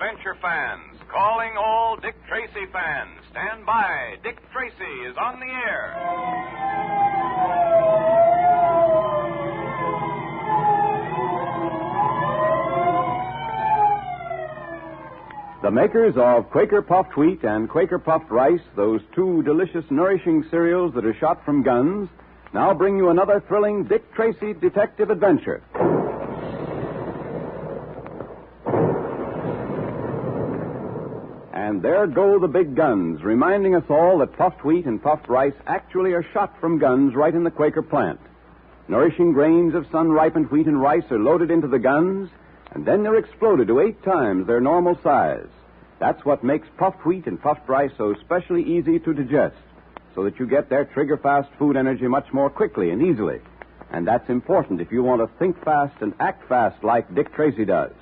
adventure fans, calling all Dick Tracy fans. Stand by. Dick Tracy is on the air. The makers of Quaker Puffed Wheat and Quaker Puffed Rice, those two delicious, nourishing cereals that are shot from guns, now bring you another thrilling Dick Tracy detective adventure. And there go the big guns, reminding us all that puffed wheat and puffed rice actually are shot from guns right in the Quaker plant. Nourishing grains of sun-ripened wheat and rice are loaded into the guns, and then they're exploded to 8 times their normal size. That's what makes puffed wheat and puffed rice so especially easy to digest, so that you get their trigger-fast food energy much more quickly and easily. And that's important if you want to think fast and act fast like Dick Tracy does.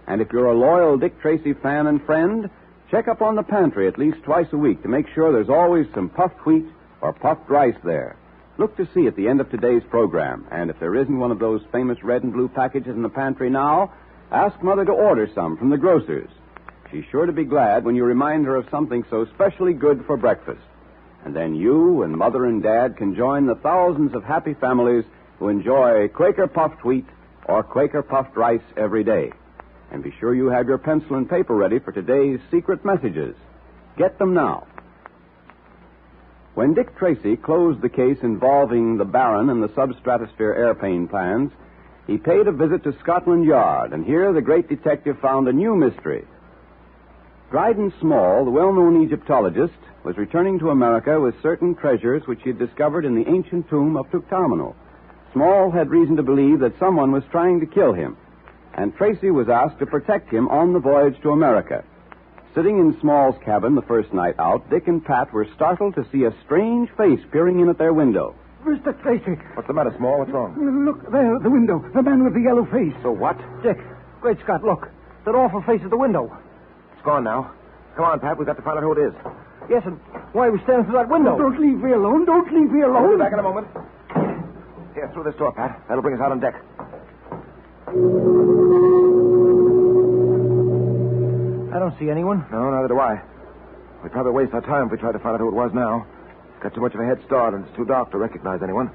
And if you're a loyal Dick Tracy fan and friend, check up on the pantry at least twice a week to make sure there's always some puffed wheat or puffed rice there. Look to see at the end of today's program, and if there isn't one of those famous red and blue packages in the pantry now, ask Mother to order some from the grocer's. She's sure to be glad when you remind her of something so specially good for breakfast. And then you and Mother and Dad can join the thousands of happy families who enjoy Quaker Puffed Wheat or Quaker Puffed Rice every day. And be sure you have your pencil and paper ready for today's secret messages. Get them now. When Dick Tracy closed the case involving the Baron and the sub-stratosphere airplane plans, he paid a visit to Scotland Yard, and here the great detective found a new mystery. Dryden Small, the well-known Egyptologist, was returning to America with certain treasures which he had discovered in the ancient tomb of Tutanimal. Small had reason to believe that someone was trying to kill him, and Tracy was asked to protect him on the voyage to America. Sitting in Small's cabin the first night out, Dick and Pat were startled to see a strange face peering in at their window. Mr. Tracy. What's the matter, Small? What's wrong? Look, there, the window. The man with the yellow face. So what? Dick, great Scott, look. That awful face at the window. It's gone now. Come on, Pat. We've got to find out who it is. Yes, and why are we standing through that window? Oh, don't leave me alone. Don't leave me alone. We'll be back in a moment. Here, through this door, Pat. That'll bring us out on deck. I don't see anyone. No, neither do I. We'd probably waste our time if we tried to find out who it was now. Got too much of a head start, and it's too dark to recognize anyone.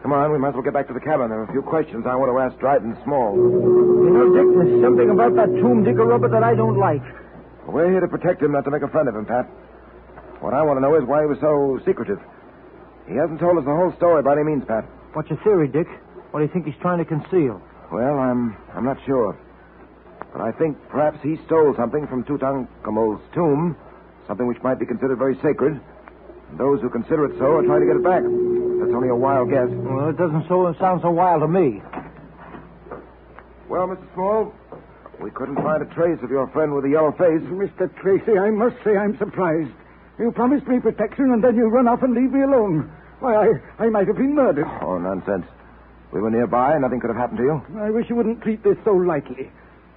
Come on, we might as well get back to the cabin. There are a few questions I want to ask Dryden Small. You know, Dick, there's something about that tomb digger-rubber that I don't like. Well, we're here to protect him, not to make a friend of him, Pat. What I want to know is why he was so secretive. He hasn't told us the whole story by any means, Pat. What's your theory, Dick? What do you think he's trying to conceal? Well, I'm not sure. But I think perhaps he stole something from Tutanimal's tomb, something which might be considered very sacred. And those who consider it so are trying to get it back. That's only a wild guess. Well, it doesn't sound so wild to me. Well, Mr. Small, we couldn't find a trace of your friend with the yellow face. Mr. Tracy, I must say I'm surprised. You promised me protection, and then you run off and leave me alone. Why, I might have been murdered. Oh, nonsense. We were nearby. Nothing could have happened to you. I wish you wouldn't treat this so lightly.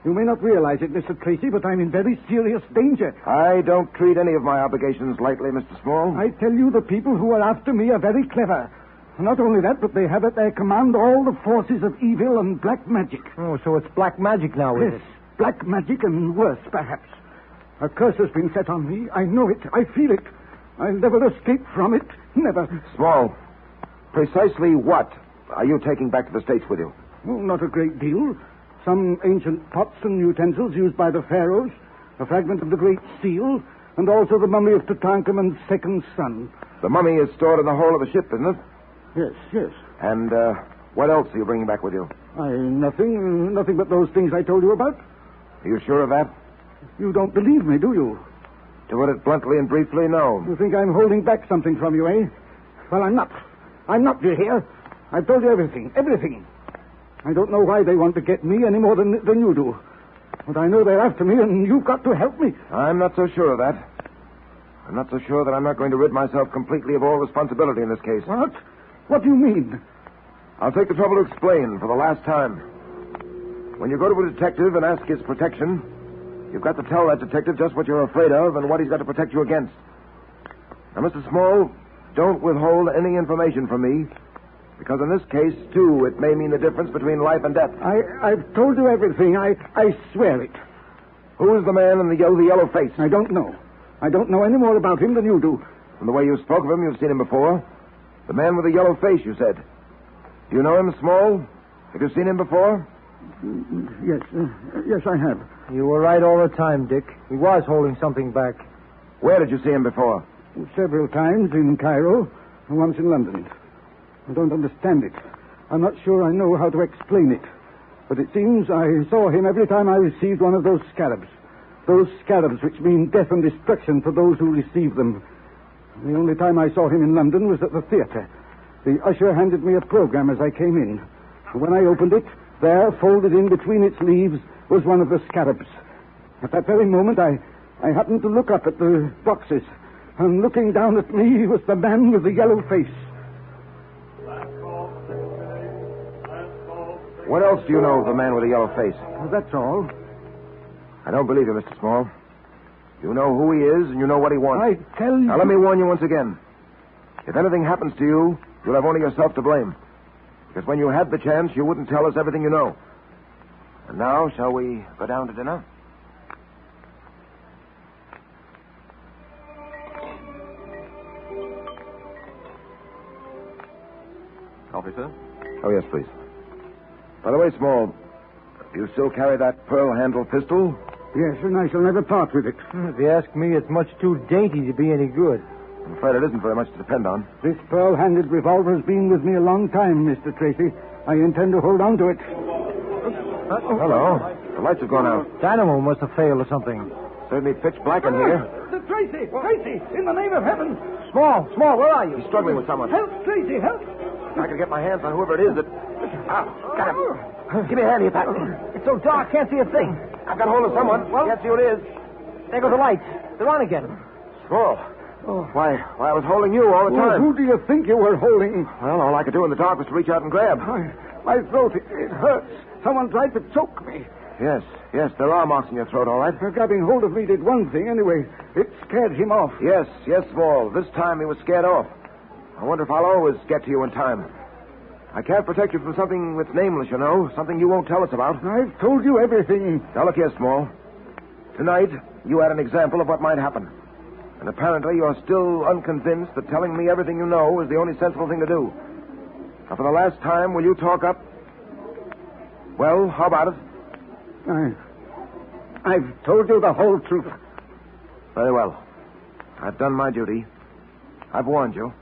You may not realize it, Mr. Tracy, but I'm in very serious danger. I don't treat any of my obligations lightly, Mr. Small. I tell you, the people who are after me are very clever. Not only that, but they have at their command all the forces of evil and black magic. Oh, so it's black magic now, is it? Yes, black magic and worse, perhaps. A curse has been set on me. I know it. I feel it. I'll never escape from it. Never. Small, precisely what are you taking back to the States with you? Oh, not a great deal. Some ancient pots and utensils used by the pharaohs, a fragment of the Great Seal, and also the mummy of Tutankhamun's second son. The mummy is stored in the hull of the ship, isn't it? Yes, yes. And what else are you bringing back with you? Nothing but those things I told you about. Are you sure of that? You don't believe me, do you? To put it bluntly and briefly, no. You think I'm holding back something from you, eh? Well, I'm not. I'm not, do you hear? I've told you everything. Everything. I don't know why they want to get me any more than you do. But I know they're after me, and you've got to help me. I'm not so sure of that. I'm not so sure that I'm not going to rid myself completely of all responsibility in this case. What? What do you mean? I'll take the trouble to explain for the last time. When you go to a detective and ask his protection, you've got to tell that detective just what you're afraid of and what he's got to protect you against. Now, Mr. Small, don't withhold any information from me, because in this case, too, it may mean the difference between life and death. I've told you everything. I swear it. Who is the man in the yellow face? I don't know. I don't know any more about him than you do. From the way you spoke of him, you've seen him before. The man with the yellow face, you said. Do you know him, Small? Have you seen him before? Yes, I have. You were right all the time, Dick. He was holding something back. Where did you see him before? Several times in Cairo and once in London. I don't understand it. I'm not sure I know how to explain it. But it seems I saw him every time I received one of those scarabs. Those scarabs which mean death and destruction for those who receive them. The only time I saw him in London was at the theater. The usher handed me a program as I came in. And when I opened it, there, folded in between its leaves, was one of the scarabs. At that very moment, I happened to look up at the boxes. And looking down at me was the man with the yellow face. What else do you know of the man with the yellow face? Well, that's all. I don't believe you, Mr. Small. You know who he is, and you know what he wants. I tell you... Now, let me warn you once again. If anything happens to you, you'll have only yourself to blame. Because when you had the chance, you wouldn't tell us everything you know. And now, shall we go down to dinner? Coffee, sir? Oh, yes, please. By the way, Small, do you still carry that pearl-handled pistol? Yes, and I shall never part with it. If you ask me, it's much too dainty to be any good. I'm afraid it isn't very much to depend on. This pearl-handled revolver has been with me a long time, Mr. Tracy. I intend to hold on to it. Hello. The lights have gone out. Dynamo must have failed or something. Certainly pitch black in here. Tracy! Tracy! In the name of heaven! Small, where are you? He's struggling with someone. Help, Tracy! Help! If I can get my hands on whoever it is that... Ah, got him. Give me a hand here, Pat. It's so dark, can't see a thing. I've got hold of someone. Well- Can't see who it is. There go the lights. They're on again. Small. Why, I was holding you all the Well, time. who do you think you were holding? Well, all I could do in the dark was to reach out and grab. My throat, it hurts. Someone tried to choke me. Yes, there are marks in your throat, all right. Grabbing hold of me did one thing anyway. It scared him off. Yes, Small. This time he was scared off. I wonder if I'll always get to you in time. I can't protect you from something that's nameless, you know. Something you won't tell us about. I've told you everything. Now, look here, Small. Tonight, you had an example of what might happen. And apparently you're still unconvinced that telling me everything you know is the only sensible thing to do. Now, for the last time, will you talk up? Well, how about it? I've told you the whole truth. Very well. I've done my duty. I've warned you.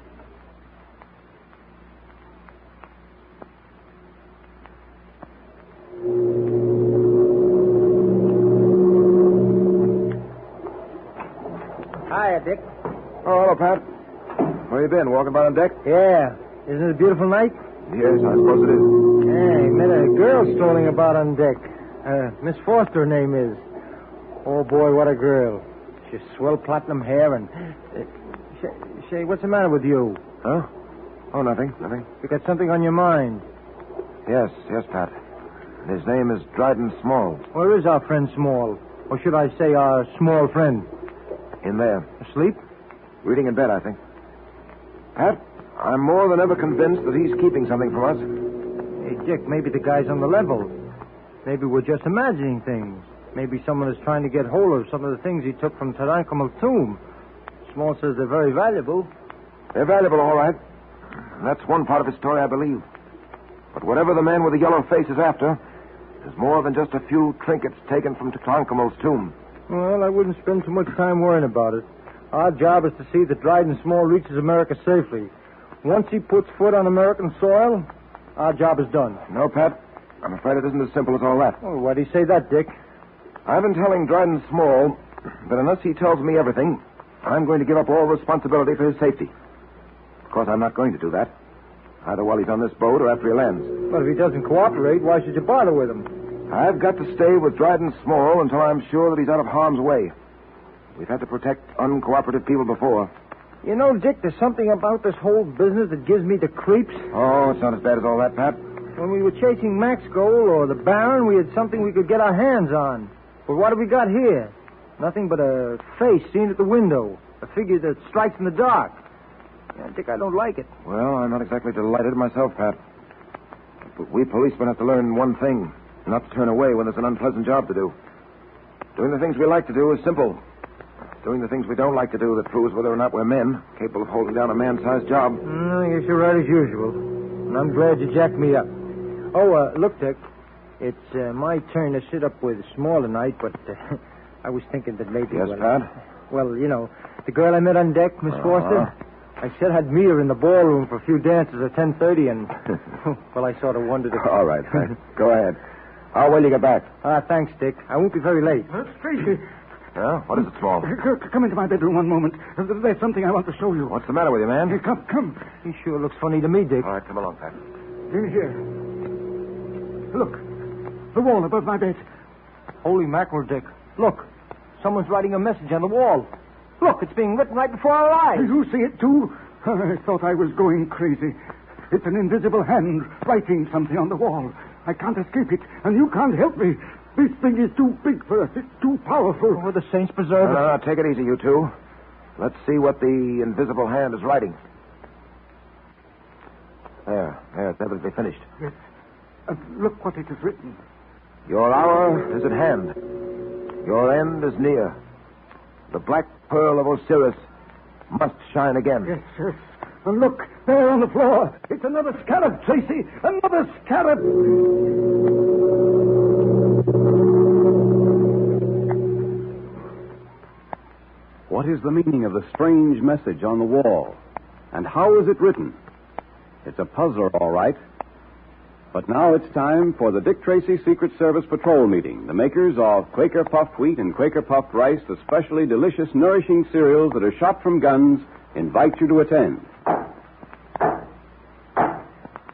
Hiya, Dick. Oh, hello, Pat. Where you been? Walking about on deck? Yeah. Isn't it a beautiful night? Yes, I suppose it is. Hey, met a girl strolling about on deck. Miss Foster, her name is. Oh, boy, what a girl. She's swell platinum hair and... Say, what's the matter with you? Huh? Oh, nothing. You got something on your mind? Yes, Pat. His name is Dryden Small. Where is our friend Small? Or should I say our small friend? In there. Asleep? Reading in bed, I think. Pat, I'm more than ever convinced that he's keeping something from us. Hey, Dick, maybe the guy's on the level. Maybe we're just imagining things. Maybe someone is trying to get hold of some of the things he took from Tutanimal's tomb. Small says they're very valuable. They're valuable, all right. And that's one part of his story, I believe. But whatever the man with the yellow face is after, there's more than just a few trinkets taken from Tutanimal's tomb. Well, I wouldn't spend too much time worrying about it. Our job is to see that Dryden Small reaches America safely. Once he puts foot on American soil, our job is done. No, Pat. I'm afraid it isn't as simple as all that. Oh, why do you say that, Dick? I've been telling Dryden Small that unless he tells me everything, I'm going to give up all responsibility for his safety. Of course, I'm not going to do that. Either while he's on this boat or after he lands. But if he doesn't cooperate, why should you bother with him? I've got to stay with Dryden Small until I'm sure that he's out of harm's way. We've had to protect uncooperative people before. You know, Dick, there's something about this whole business that gives me the creeps. Oh, it's not as bad as all that, Pat. When we were chasing Max Gold or the Baron, we had something we could get our hands on. But what have we got here? Nothing but a face seen at the window. A figure that strikes in the dark. Yeah, Dick, I don't like it. Well, I'm not exactly delighted myself, Pat. But we policemen have to learn one thing. Not to turn away when there's an unpleasant job to do. Doing the things we like to do is simple. Doing the things we don't like to do that proves whether or not we're men, capable of holding down a man-sized job. I guess you're right as usual. And I'm glad you jacked me up. Oh, look, Dick. It's my turn to sit up with Small tonight, but I was thinking that maybe... Yes, Pat? Well, you know, the girl I met on deck, Miss Foster, I said I'd meet her in the ballroom for a few dances at 10:30, and, well, I sort of wondered if... All right, Pat. Go ahead. How will you get back? Thanks, Dick. I won't be very late. Tracy. Yeah? What is it, Small? Come into my bedroom one moment. There's something I want to show you. What's the matter with you, man? Come. He sure looks funny to me, Dick. All right, come along, Pat. In here. Look. The wall above my bed. Holy mackerel, Dick. Look. Someone's writing a message on the wall. Look, it's being written right before our eyes. You see it, too? I thought I was going crazy. It's an invisible hand writing something on the wall. I can't escape it, and you can't help me. This thing is too big for us. It's too powerful. Oh, the saints preserve us. No, take it easy, you two. Let's see what the invisible hand is writing. There, it's evidently finished. Yes. Look what it is written. Your hour is at hand. Your end is near. The Black Pearl of Osiris must shine again. Yes. And look, there on the floor. It's another scarab, Tracy. Another scarab. What is the meaning of the strange message on the wall? And how is it written? It's a puzzler, all right. But now it's time for the Dick Tracy Secret Service Patrol meeting. The makers of Quaker Puffed Wheat and Quaker Puffed Rice, the specially delicious, nourishing cereals that are shot from guns, invite you to attend.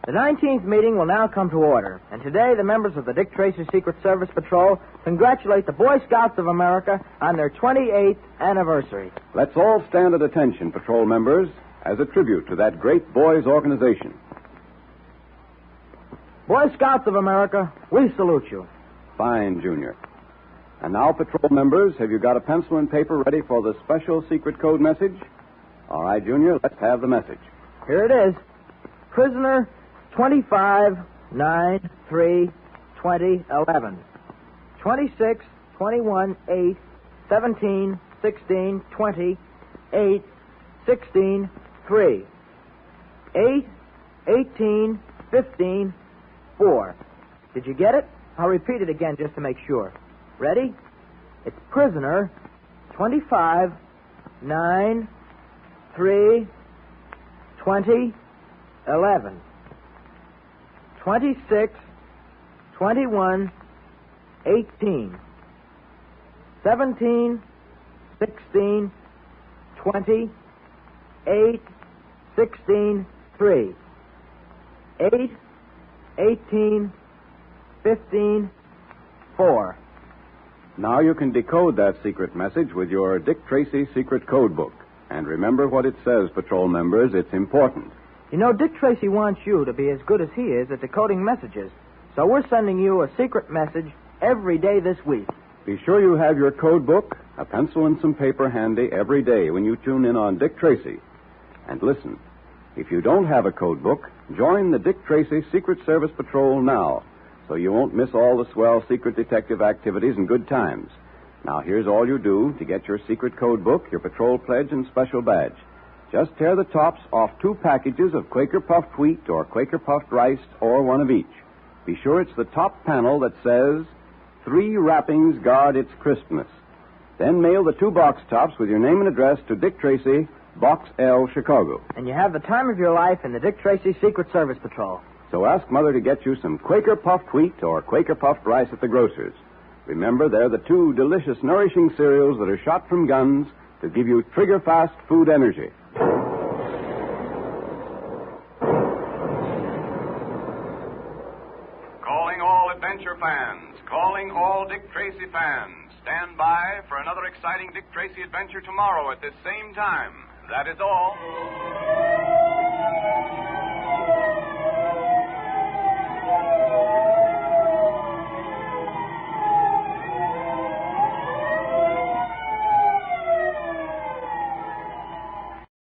The 19th meeting will now come to order, and today the members of the Dick Tracy Secret Service Patrol congratulate the Boy Scouts of America on their 28th anniversary. Let's all stand at attention, patrol members, as a tribute to that great boys' organization. Boy Scouts of America, we salute you. Fine, Junior. And now, patrol members, have you got a pencil and paper ready for the special secret code message? All right, Junior, let's have the message. Here it is. Prisoner 25, 9, 3, 20, 11. 26, 21, 8, 17, 16, 20, 8, 16, 3. 8, 18, 15, 4. Did you get it? I'll repeat it again just to make sure. Ready? It's prisoner 25, 9, 3, 20, 11. 26, 21, 18. 17, 16, 20, 8, 16, 3. 8, 18, 15, 4. Now you can decode that secret message with your Dick Tracy secret code book. And remember what it says, patrol members. It's important. You know, Dick Tracy wants you to be as good as he is at decoding messages. So we're sending you a secret message every day this week. Be sure you have your code book, a pencil, and some paper handy every day when you tune in on Dick Tracy. And listen, if you don't have a code book, join the Dick Tracy Secret Service Patrol now, so you won't miss all the swell secret detective activities and good times. Now, here's all you do to get your secret code book, your patrol pledge, and special badge. Just tear the tops off 2 packages of Quaker Puffed Wheat or Quaker Puffed Rice, or one of each. Be sure it's the top panel that says, 3 wrappings guard its crispness. Then mail the 2 box tops with your name and address to Dick Tracy, Box L, Chicago. And you have the time of your life in the Dick Tracy Secret Service Patrol. So ask Mother to get you some Quaker Puffed Wheat or Quaker Puffed Rice at the grocer's. Remember, they're the 2 delicious, nourishing cereals that are shot from guns to give you trigger-fast food energy. Calling all adventure fans, calling all Dick Tracy fans. Stand by for another exciting Dick Tracy adventure tomorrow at this same time. That is all.